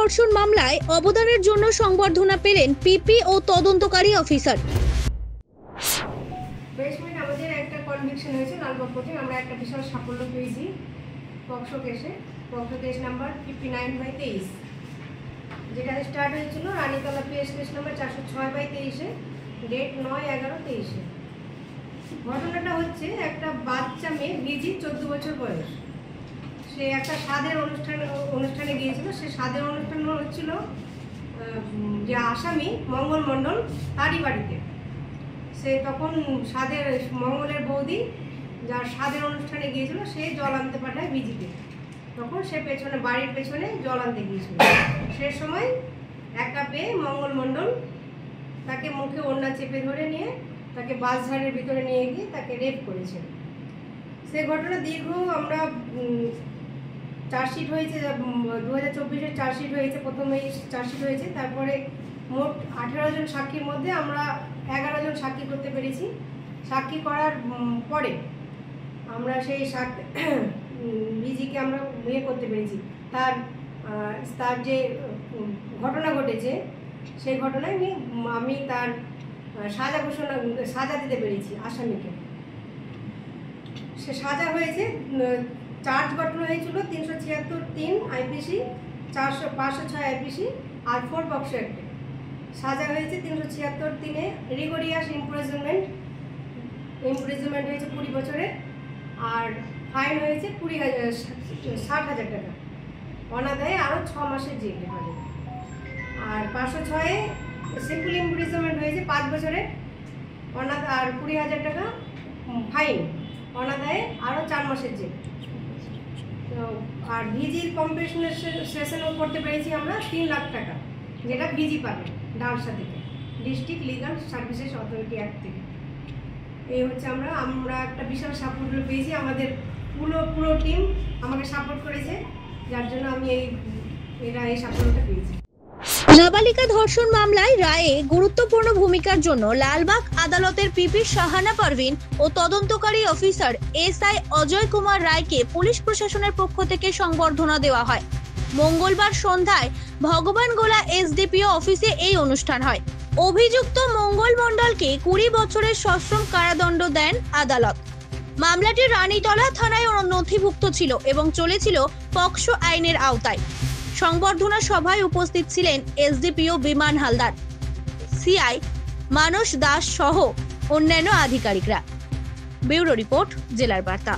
ধর্ষণ মামলায় অবদানের জন্য সংবর্ধনা পেলেন পিপি ও তদন্তকারী অফিসার। বেসমেন্ট আমাদের একটা কনভিকশন হয়েছে লালবাগ কোর্টে। আমরা একটা বিশাল সাফল্য পেয়েছি পক্সো কেস নাম্বার 59/23, যেটা স্টার্ট হয়েছিল Ranitala PS case number 406/23, date 9/11/23। ঘটনাটা হচ্ছে একটা বাচ্চা মেয়ে ভিজি 14 বছর বয়স। সে একটা স্বাদের অনুষ্ঠানে গিয়েছিল। সে স্বাদের অনুষ্ঠান হচ্ছিল যে আসামি মঙ্গল মণ্ডল তারই বাড়িতে। সে তখন মঙ্গলের বৌদি যার স্বাদের অনুষ্ঠানে গিয়েছিল সে জল আনতে পাঠায় ভিজিকে। তখন সে বাড়ির পেছনে জল আনতে গিয়েছিল। সে সময় একা পেয়ে মঙ্গল মণ্ডল তাকে মুখে ওড়না চেপে ধরে নিয়ে তাকে বাসঝাড়ের ভিতরে নিয়ে গিয়ে তাকে রেপ করেছে। সে ঘটনা দীর্ঘ আমরা চার্জশিট হয়েছে 2024-এর চার্জশিট হয়েছে, প্রথমে চার্জশিট হয়েছে। তারপরে মোট 18 জন সাক্ষীর মধ্যে আমরা 11 জন সাক্ষী করতে পেরেছি। সাক্ষী করার পরে আমরা সেই ভিজিকে আমরা করতে পেরেছি। তার যে ঘটনা ঘটেছে সেই ঘটনায় আমি তার সাজা দিতে পেরেছি আসামিকে। সে সাজা হয়েছে, চার্জ গঠন হয়েছিল 376(3) আইপিসি, 506 আইপিসি আর 4 পক্সো অ্যাক্টে। সাজা হয়েছে 376(3)-এ রিগোরিয়াস ইমপ্রিজনমেন্ট হয়েছে 20 বছরের, আর ফাইন হয়েছে 60,000 টাকা, অনাদায়ে আরও 6 মাসের জেল হবে। আর 506-এ সিম্পল ইমপ্রিজনমেন্ট হয়েছে 5 বছরের, আর 20,000 টাকা ফাইন, অনাদায়ে আরও 4 মাসের জেল। আর ভিজির কম্পেনসেশনও করতে পেরেছি আমরা 3 লাখ টাকা, যেটা ভিজি পাবে ডালসা থেকে, district legal services authority act থেকে। এই হচ্ছে আমরা একটা বিশাল সাপোর্ট পেয়েছি। আমাদের পুরো টিম আমাকে সাপোর্ট করেছে, যার জন্য আমি এই সাফল্যটা পেয়েছি। নাবালিকা ধর্ষণ মামলায় রায়ে গুরুত্বপূর্ণ ভূমিকার জন্য লালবাগ আদালতের পিপি শাহানা পারভিন ও তদন্তকারী অফিসার এসআই অজয় কুমার রায়কে পুলিশ প্রশাসনের পক্ষ থেকে সংবর্ধনা দেওয়া হয়। মঙ্গলবার সন্ধ্যায় ভগবানগোলা এসডিপিও অফিসে এই অনুষ্ঠান হয়। অভিযুক্ত মঙ্গল মণ্ডলকে 20 বছরের সশ্রম কারাদণ্ড দেন আদালত। মামলাটি রানীতলা থানায় নথিভুক্ত ছিল এবং চলেছিল পক্সো আইনের আওতায়। সংবর্ধনা সভায় উপস্থিত ছিলেন এসডিপিও বিমান হালদার, সিআই মানস দাস সহ অন্যান্য আধিকারিকরা। ব্যুরো রিপোর্ট, জেলার বার্তা।